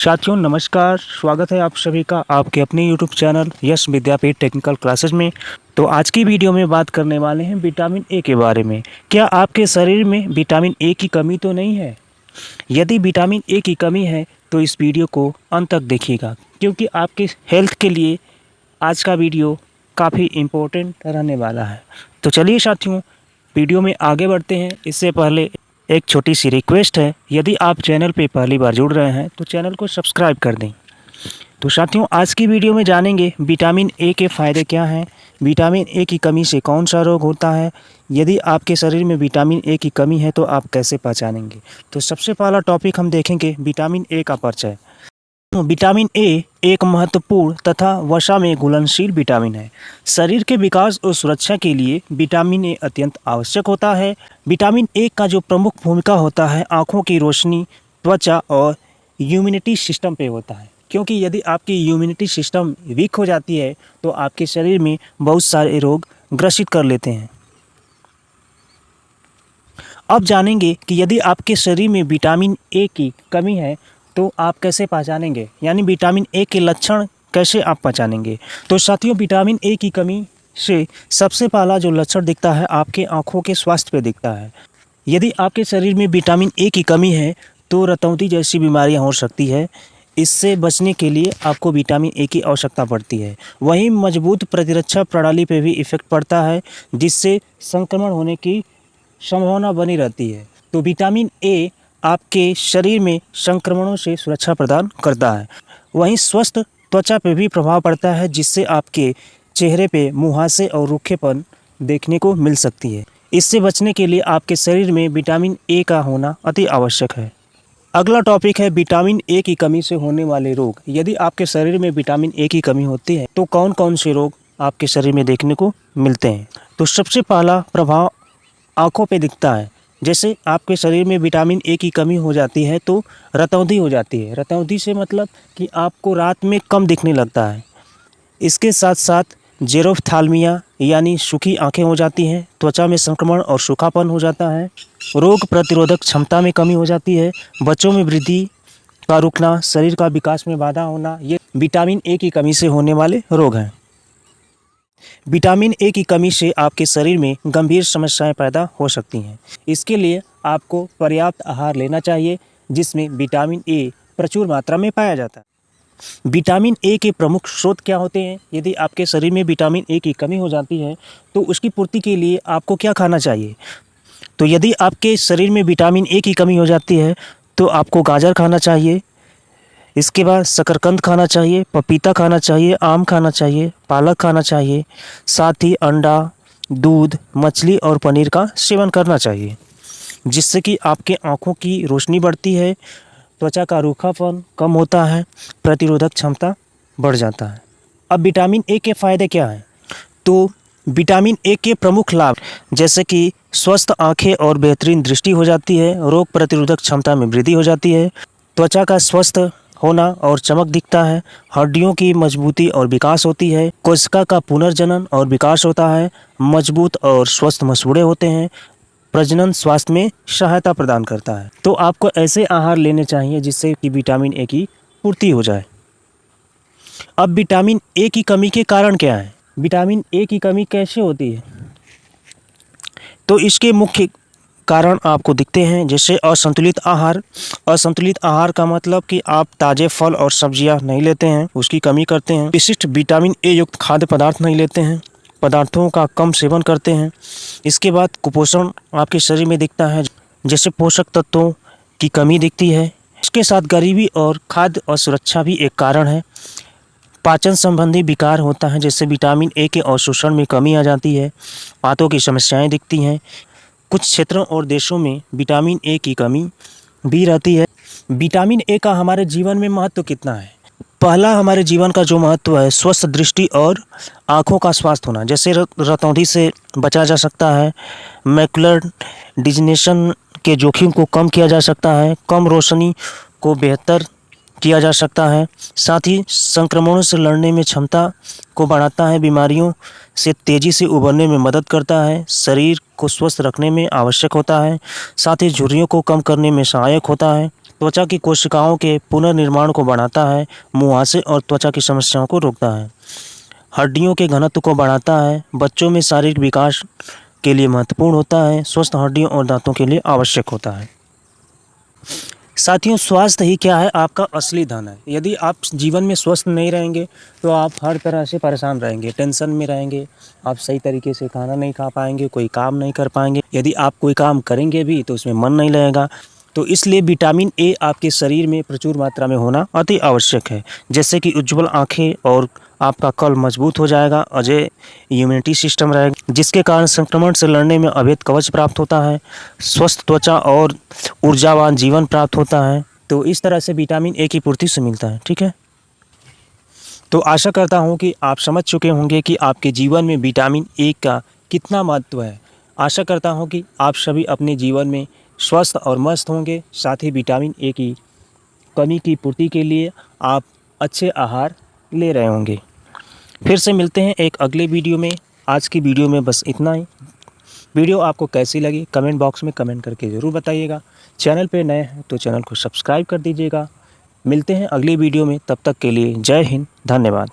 साथियों नमस्कार, स्वागत है आप सभी का आपके अपने YouTube चैनल यश विद्यापीठ टेक्निकल क्लासेस में। तो आज की वीडियो में बात करने वाले हैं विटामिन ए के बारे में। क्या आपके शरीर में विटामिन ए की कमी तो नहीं है? यदि विटामिन ए की कमी है तो इस वीडियो को अंत तक देखिएगा, क्योंकि आपके हेल्थ के लिए आज का वीडियो काफ़ी इम्पोर्टेंट रहने वाला है। तो चलिए साथियों, वीडियो में आगे बढ़ते हैं। इससे पहले एक छोटी सी रिक्वेस्ट है, यदि आप चैनल पे पहली बार जुड़ रहे हैं तो चैनल को सब्सक्राइब कर दें। तो साथियों, आज की वीडियो में जानेंगे विटामिन ए के फ़ायदे क्या हैं, विटामिन ए की कमी से कौन सा रोग होता है, यदि आपके शरीर में विटामिन ए की कमी है तो आप कैसे पहचानेंगे। तो सबसे पहला टॉपिक हम देखेंगे विटामिन ए का परिचय। विटामिन ए एक महत्वपूर्ण तथा वसा में घुलनशील विटामिन है। शरीर के विकास और सुरक्षा के लिए विटामिन ए अत्यंत आवश्यक होता है। विटामिन ए का जो प्रमुख भूमिका होता है आँखों की रोशनी, त्वचा और इम्यूनिटी सिस्टम पे होता है, क्योंकि यदि आपकी इम्यूनिटी सिस्टम वीक हो जाती है तो आपके शरीर में बहुत सारे रोग ग्रसित कर लेते हैं। अब जानेंगे कि यदि आपके शरीर में विटामिन ए की कमी है तो आप कैसे पहचानेंगे, यानी विटामिन ए के लक्षण कैसे आप पहचानेंगे। तो साथियों, विटामिन ए की कमी से सबसे पहला जो लक्षण दिखता है आपके आँखों के स्वास्थ्य पे दिखता है। यदि आपके शरीर में विटामिन ए की कमी है तो रतौंधी जैसी बीमारियां हो सकती है। इससे बचने के लिए आपको विटामिन ए की आवश्यकता पड़ती है। वहीं मजबूत प्रतिरक्षा प्रणाली पे भी इफेक्ट पड़ता है, जिससे संक्रमण होने की संभावना बनी रहती है। तो विटामिन ए आपके शरीर में संक्रमणों से सुरक्षा प्रदान करता है। वहीं स्वस्थ त्वचा पे भी प्रभाव पड़ता है, जिससे आपके चेहरे पे मुहासे और रूखेपन देखने को मिल सकती है। इससे बचने के लिए आपके शरीर में विटामिन ए का होना अति आवश्यक है। अगला टॉपिक है विटामिन ए की कमी से होने वाले रोग। यदि आपके शरीर में विटामिन ए की कमी होती है तो कौन कौन से रोग आपके शरीर में देखने को मिलते हैं। तो सबसे पहला प्रभाव आँखों पे दिखता है। जैसे आपके शरीर में विटामिन ए की कमी हो जाती है तो रतौंधी हो जाती है। रतौंधी से मतलब कि आपको रात में कम दिखने लगता है। इसके साथ साथ जेरोफ्थाल्मिया यानी सूखी आंखें हो जाती हैं, त्वचा में संक्रमण और सूखापन हो जाता है, रोग प्रतिरोधक क्षमता में कमी हो जाती है, बच्चों में वृद्धि का रुकना, शरीर का विकास में बाधा होना, ये विटामिन ए की कमी से होने वाले रोग हैं। विटामिन ए की कमी से आपके शरीर में गंभीर समस्याएं पैदा हो सकती हैं। इसके लिए आपको पर्याप्त आहार लेना चाहिए, जिसमें विटामिन ए प्रचुर मात्रा में पाया जाता है। विटामिन ए के प्रमुख स्रोत क्या होते हैं? यदि आपके शरीर में विटामिन ए की कमी हो जाती है तो उसकी पूर्ति के लिए आपको क्या खाना चाहिए। तो यदि आपके शरीर में विटामिन ए की कमी हो जाती है तो आपको गाजर खाना चाहिए, इसके बाद शकरकंद खाना चाहिए, पपीता खाना चाहिए, आम खाना चाहिए, पालक खाना चाहिए, साथ ही अंडा, दूध, मछली और पनीर का सेवन करना चाहिए, जिससे कि आपके आँखों की रोशनी बढ़ती है, त्वचा का रूखापन कम होता है, प्रतिरोधक क्षमता बढ़ जाता है। अब विटामिन ए के फ़ायदे क्या हैं? तो विटामिन ए के प्रमुख लाभ जैसे कि स्वस्थ आँखें और बेहतरीन दृष्टि हो जाती है, रोग प्रतिरोधक क्षमता में वृद्धि हो जाती है, त्वचा का स्वस्थ होना और चमक दिखता है, हड्डियों की मजबूती और विकास होती है, कोशिका का पुनर्जनन और विकास होता है, मजबूत और स्वस्थ मसूड़े होते हैं, प्रजनन स्वास्थ्य में सहायता प्रदान करता है। तो आपको ऐसे आहार लेने चाहिए जिससे कि विटामिन ए की पूर्ति हो जाए। अब विटामिन ए की कमी के कारण क्या है? विटामिन ए की कमी कैसे होती है? तो इसके मुख्य कारण आपको दिखते हैं, जैसे असंतुलित आहार। असंतुलित आहार का मतलब कि आप ताज़े फल और सब्जियां नहीं लेते हैं, उसकी कमी करते हैं। विशिष्ट विटामिन ए युक्त खाद्य पदार्थ नहीं लेते हैं, पदार्थों का कम सेवन करते हैं। इसके बाद कुपोषण आपके शरीर में दिखता है, जैसे पोषक तत्वों की कमी दिखती है। इसके साथ गरीबी और खाद्य असुरक्षा भी एक कारण है। पाचन संबंधी विकार होता है, जैसे विटामिन ए के अवशोषण में कमी आ जाती है, आंतों की समस्याएं दिखती हैं। कुछ क्षेत्रों और देशों में विटामिन ए की कमी भी रहती है। विटामिन ए का हमारे जीवन में महत्व कितना है? पहला, हमारे जीवन का जो महत्व है स्वस्थ दृष्टि और आँखों का स्वास्थ्य होना, जैसे रतौंधी से बचा जा सकता है, मैकुलर डिजनेशन के जोखिम को कम किया जा सकता है, कम रोशनी को बेहतर किया जा सकता है, साथ ही संक्रमणों से लड़ने में क्षमता को बढ़ाता है, बीमारियों से तेज़ी से उबरने में मदद करता है, शरीर को स्वस्थ रखने में आवश्यक होता है, साथ ही झुर्रियों को कम करने में सहायक होता है, त्वचा की कोशिकाओं के पुनर्निर्माण को बढ़ाता है, मुहासे और त्वचा की समस्याओं को रोकता है, हड्डियों के घनत्व को बढ़ाता है, बच्चों में शारीरिक विकास के लिए महत्वपूर्ण होता है, स्वस्थ हड्डियों और दांतों के लिए आवश्यक होता है। साथियों, स्वास्थ्य ही क्या है, आपका असली धन है। यदि आप जीवन में स्वस्थ नहीं रहेंगे तो आप हर तरह से परेशान रहेंगे, टेंशन में रहेंगे, आप सही तरीके से खाना नहीं खा पाएंगे, कोई काम नहीं कर पाएंगे। यदि आप कोई काम करेंगे भी तो उसमें मन नहीं लगेगा। तो इसलिए विटामिन ए आपके शरीर में प्रचुर मात्रा में होना अति आवश्यक है, जैसे कि उज्ज्वल आँखें और आपका कल मजबूत हो जाएगा, अजय इम्यूनिटी सिस्टम रहेगा, जिसके कारण संक्रमण से लड़ने में अभेद कवच प्राप्त होता है, स्वस्थ त्वचा और ऊर्जावान जीवन प्राप्त होता है। तो इस तरह से विटामिन ए की पूर्ति से मिलता है। ठीक है, तो आशा करता हूँ कि आप समझ चुके होंगे कि आपके जीवन में विटामिन ए का कितना महत्व है। आशा करता हूँ कि आप सभी अपने जीवन में स्वस्थ और मस्त होंगे। साथ ही विटामिन ए की कमी की पूर्ति के लिए आप अच्छे आहार ले रहे होंगे। फिर से मिलते हैं एक अगले वीडियो में। आज की वीडियो में बस इतना ही। वीडियो आपको कैसी लगी कमेंट बॉक्स में कमेंट करके ज़रूर बताइएगा। चैनल पे नए हैं तो चैनल को सब्सक्राइब कर दीजिएगा। मिलते हैं अगली वीडियो में, तब तक के लिए जय हिंद, धन्यवाद।